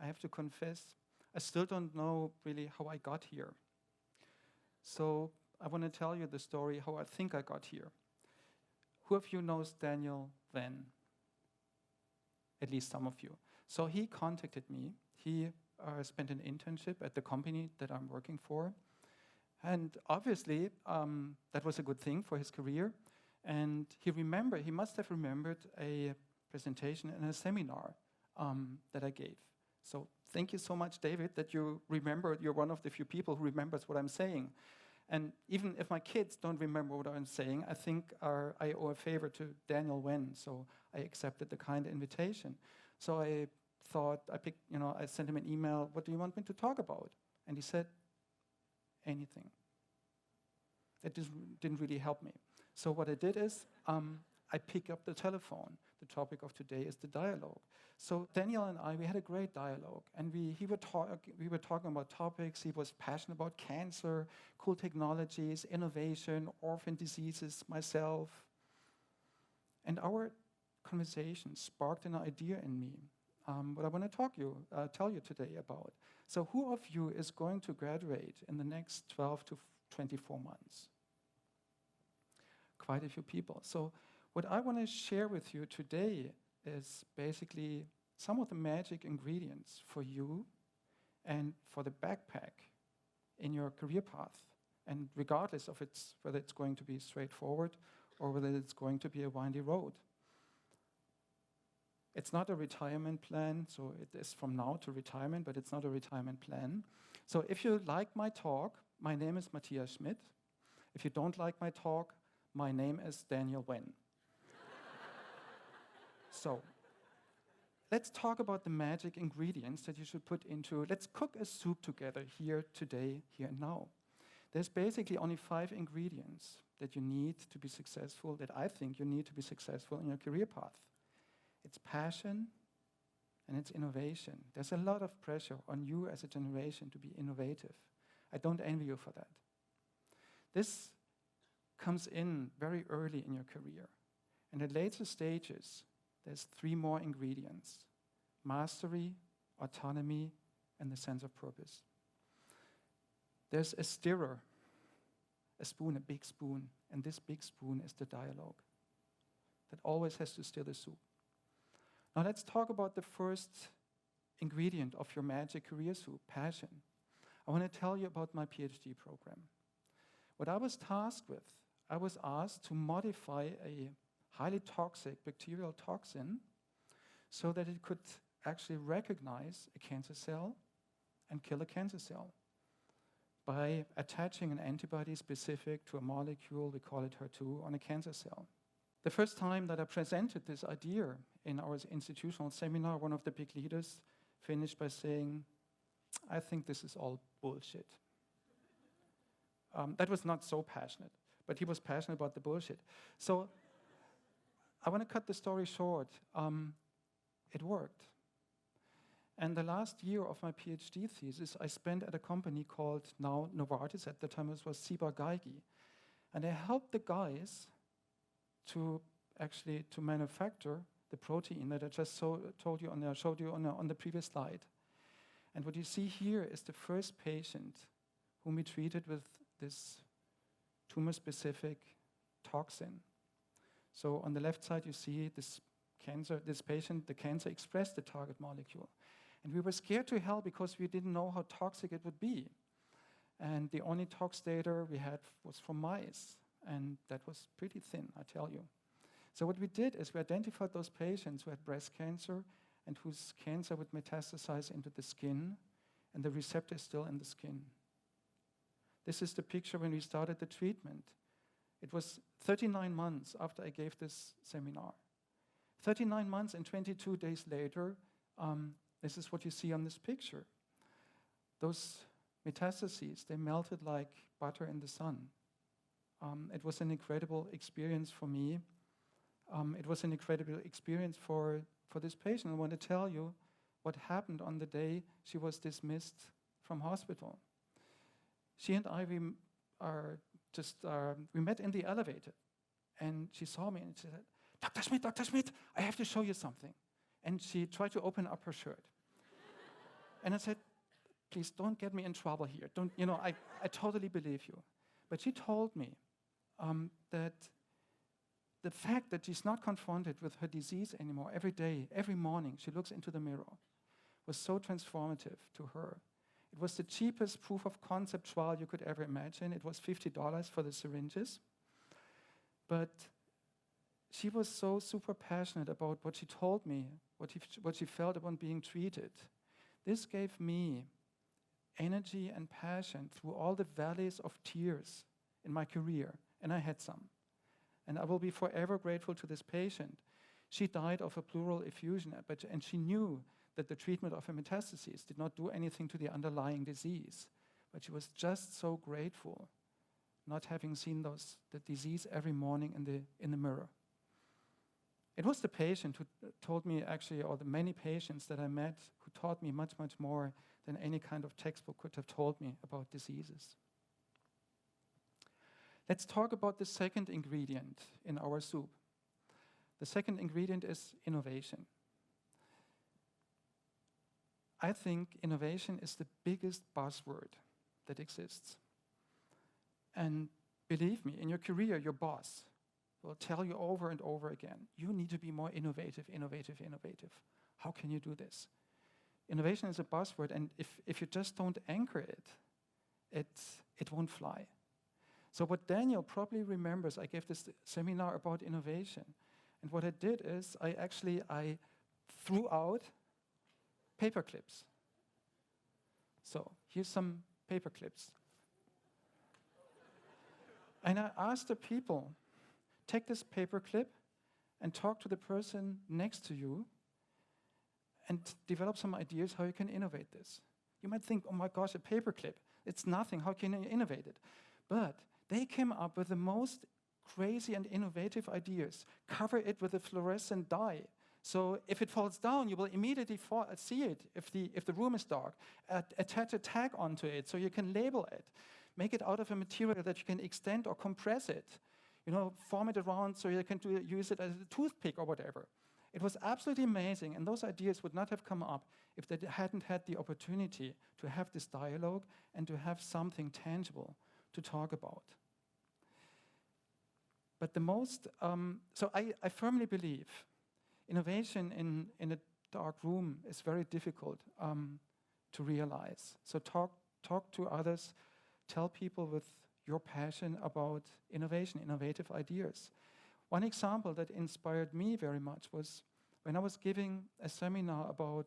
I have to confess, I still don't know really how I got here. So I want to tell you the story how I think I got here. Who of you knows Daniel Wen? At least some of you. So he contacted me. He spent an internship at the company that I'm working for. And obviously, that was a good thing for his career. And he must have remembered a presentation in a seminar that I gave. So thank you so much, David, that you remembered. You're one of the few people who remembers what I'm saying. And even if my kids don't remember what I'm saying, I think I owe a favor to Daniel Wen. So I accepted the kind invitation. So I thought, I sent him an email, what do you want me to talk about? And he said, anything. That didn't really help me. So what I did is, I picked up the telephone. The topic of today is the dialogue. So Daniel and I, we had a great dialogue, and we were talking about topics. He was passionate about cancer, cool technologies, innovation, orphan diseases, myself. And our conversation sparked an idea in me, what I want to tell you today about. So who of you is going to graduate in the next 12 to 24 months? Quite a few people. So what I want to share with you today is basically some of the magic ingredients for you and for the backpack in your career path, and regardless of whether it's going to be straightforward or whether it's going to be a windy road. It's not a retirement plan, so it is from now to retirement, but it's not a retirement plan. So if you like my talk, my name is Mathias Schmidt. If you don't like my talk, my name is Daniel Wen. So let's talk about the magic ingredients that you should put into, let's cook a soup together here, today, here and now. There's basically only 5 ingredients that you need to be successful, that I think you need to be successful in your career path. It's passion and it's innovation. There's a lot of pressure on you as a generation to be innovative. I don't envy you for that. This comes in very early in your career. And at later stages, there's 3 more ingredients: mastery, autonomy, and the sense of purpose. There's a stirrer, a spoon, a big spoon, and this big spoon is the dialogue that always has to stir the soup. Now let's talk about the first ingredient of your magic career soup, passion. I want to tell you about my PhD program. What I was tasked with, I was asked to modify a highly toxic bacterial toxin so that it could actually recognize a cancer cell and kill a cancer cell by attaching an antibody specific to a molecule, we call it HER2, on a cancer cell. The first time that I presented this idea in our institutional seminar, one of the big leaders finished by saying, I think this is all bullshit. That was not so passionate, but he was passionate about the bullshit. So I want to cut the story short. It worked. And the last year of my PhD thesis, I spent at a company called now Novartis. At the time it was Ciba-Geigy. And I helped the guys to manufacture the protein that I just showed you on the previous slide. And what you see here is the first patient whom we treated with this tumor-specific toxin. So on the left side, you see this patient, the cancer expressed the target molecule. And we were scared to hell because we didn't know how toxic it would be. And the only tox data we had was from mice. And that was pretty thin, I tell you. So what we did is we identified those patients who had breast cancer and whose cancer would metastasize into the skin, and the receptor is still in the skin. This is the picture when we started the treatment. It was 39 months after I gave this seminar. 39 months and 22 days later, this is what you see on this picture. Those metastases, they melted like butter in the sun. It was an incredible experience for me. It was an incredible experience for this patient. I want to tell you what happened on the day she was dismissed from hospital. She and I, we met in the elevator, and she saw me and she said, Dr. Schmidt, I have to show you something. And she tried to open up her shirt. And I said, please don't get me in trouble here. Don't, I totally believe you. But she told me that the fact that she's not confronted with her disease anymore every day, every morning, she looks into the mirror, was so transformative to her. It was the cheapest proof of concept trial you could ever imagine. It was $50 for the syringes. But she was so super passionate about what she told me, what she felt about being treated. This gave me energy and passion through all the valleys of tears in my career, and I had some. And I will be forever grateful to this patient. She died of a pleural effusion, and she knew that the treatment of her metastases did not do anything to the underlying disease. But she was just so grateful not having seen the disease every morning in the mirror. It was the patient who told me, actually, or the many patients that I met who taught me much, much more than any kind of textbook could have told me about diseases. Let's talk about the second ingredient in our soup. The second ingredient is innovation. I think innovation is the biggest buzzword that exists. And believe me, in your career, your boss will tell you over and over again, you need to be more innovative, innovative, innovative. How can you do this? Innovation is a buzzword, and if you just don't anchor it won't fly. So what Daniel probably remembers, I gave this seminar about innovation, and what I did is I threw out paper clips. So here's some paper clips. And I asked the people, take this paper clip and talk to the person next to you and develop some ideas how you can innovate this. You might think, oh my gosh, a paper clip, it's nothing, how can you innovate it? But they came up with the most crazy and innovative ideas. Cover it with a fluorescent dye. So if it falls down, you will immediately see it if the room is dark. Attach a tag onto it so you can label it. Make it out of a material that you can extend or compress it. Form it around so you can use it as a toothpick or whatever. It was absolutely amazing, and those ideas would not have come up if they hadn't had the opportunity to have this dialogue and to have something tangible to talk about. But the most, so I firmly believe innovation in a dark room is very difficult to realize. So talk to others, tell people with your passion about innovation, innovative ideas. One example that inspired me very much was when I was giving a seminar about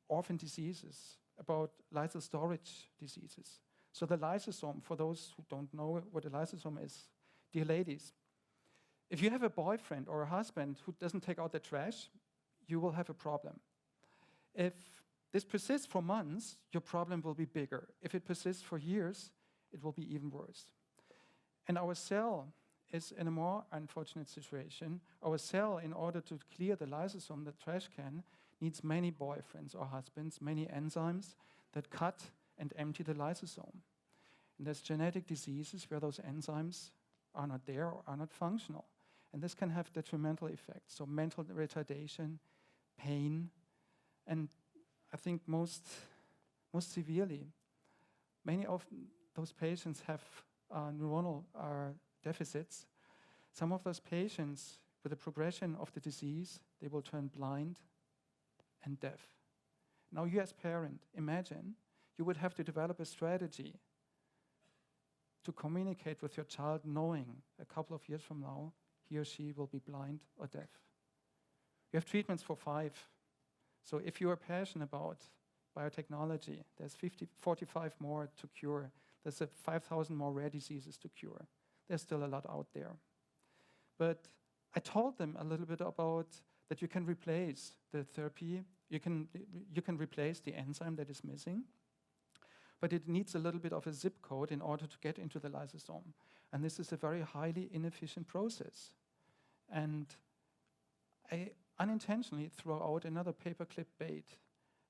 orphan diseases, about lysal storage diseases. So the lysosome, for those who don't know what a lysosome is, dear ladies, if you have a boyfriend or a husband who doesn't take out the trash, you will have a problem. If this persists for months, your problem will be bigger. If it persists for years, it will be even worse. And our cell is in a more unfortunate situation. Our cell, in order to clear the lysosome, the trash can, needs many boyfriends or husbands, many enzymes that cut and empty the lysosome. And there's genetic diseases where those enzymes are not there or are not functional. And this can have detrimental effects, so mental retardation, pain, and I think most severely, many of those patients have neuronal deficits. Some of those patients, with the progression of the disease, they will turn blind and deaf. Now you as parent, imagine you would have to develop a strategy to communicate with your child knowing a couple of years from now, he or she will be blind or deaf. You have treatments for 5. So if you are passionate about biotechnology, there's 45 more to cure. There's 5,000 more rare diseases to cure. There's still a lot out there. But I told them a little bit about that you can replace the therapy, you can replace the enzyme that is missing, but it needs a little bit of a zip code in order to get into the lysosome. And this is a very highly inefficient process. And I unintentionally throw out another paperclip bait.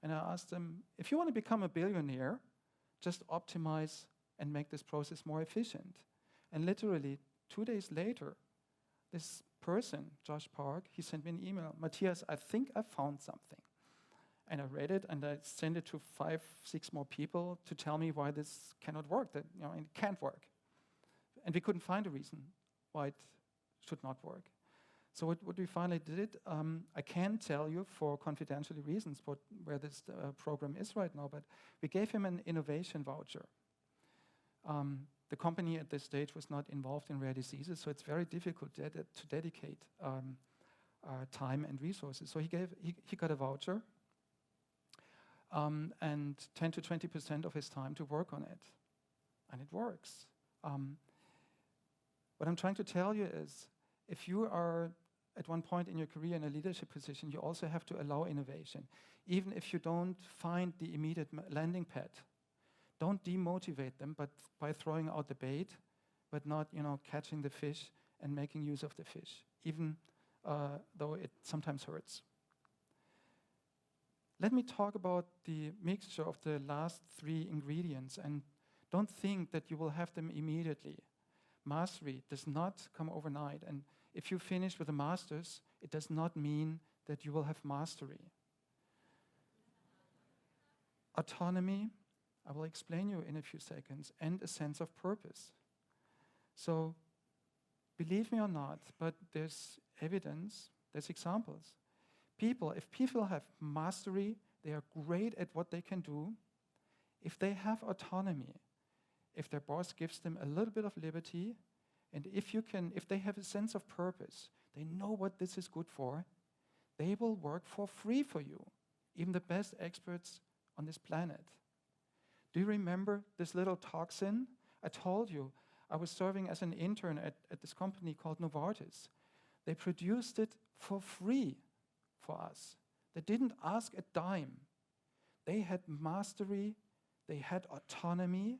And I asked them, if you want to become a billionaire, just optimize and make this process more efficient. And literally 2 days later, this person, Josh Park, he sent me an email. Matthias, I think I found something. And I read it, and I sent it to 5, 6 more people to tell me why this cannot work, that it can't work. And we couldn't find a reason why it should not work. So what we finally did, I can't tell you for confidentiality reasons where this program is right now, but we gave him an innovation voucher. The company at this stage was not involved in rare diseases, so it's very difficult to dedicate time and resources. So he got a voucher and 10 to 20% of his time to work on it. And it works. What I'm trying to tell you is, if you are at one point in your career in a leadership position, you also have to allow innovation. Even if you don't find the immediate landing pad, don't demotivate them by throwing out the bait, but not catching the fish and making use of the fish, even though it sometimes hurts. Let me talk about the mixture of the last 3 ingredients, and don't think that you will have them immediately. Mastery does not come overnight, and if you finish with a master's, it does not mean that you will have mastery. Autonomy, I will explain you in a few seconds, and a sense of purpose. So, believe me or not, but there's evidence, there's examples. If people have mastery, they are great at what they can do. If they have autonomy, if their boss gives them a little bit of liberty, and if they have a sense of purpose, they know what this is good for, they will work for free for you, even the best experts on this planet. Do you remember this little toxin? I told you, I was serving as an intern at this company called Novartis. They produced it for free for us. They didn't ask a dime. They had mastery, they had autonomy,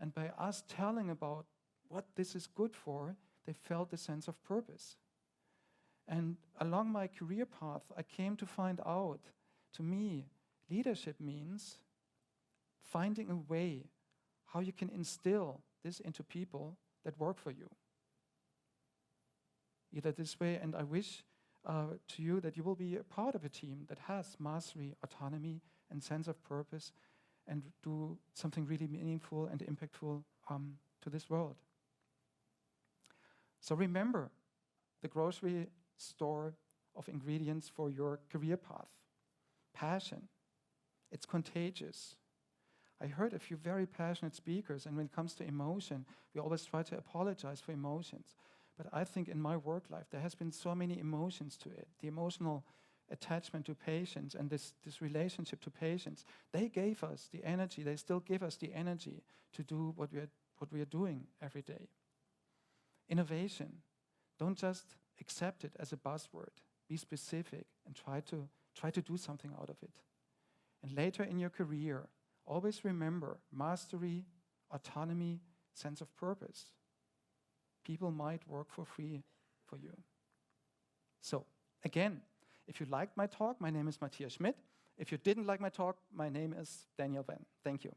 and by us telling about what this is good for, they felt a sense of purpose. And along my career path, I came to find out, to me, leadership means finding a way how you can instill this into people that work for you. Either this way, and I wish to you that you will be a part of a team that has mastery, autonomy, and sense of purpose, and do something really meaningful and impactful to this world. So remember the grocery store of ingredients for your career path. Passion. It's contagious. I heard a few very passionate speakers, and when it comes to emotion, we always try to apologize for emotions. But I think in my work life, there has been so many emotions to it. The emotional attachment to patients and this relationship to patients, they gave us the energy, they still give us the energy to do what we are doing every day. Innovation. Don't just accept it as a buzzword. Be specific and try to do something out of it. And later in your career, always remember mastery, autonomy, sense of purpose. People might work for free for you. So, again, if you liked my talk, my name is Matthias Schmidt. If you didn't like my talk, my name is Daniel Venn. Thank you.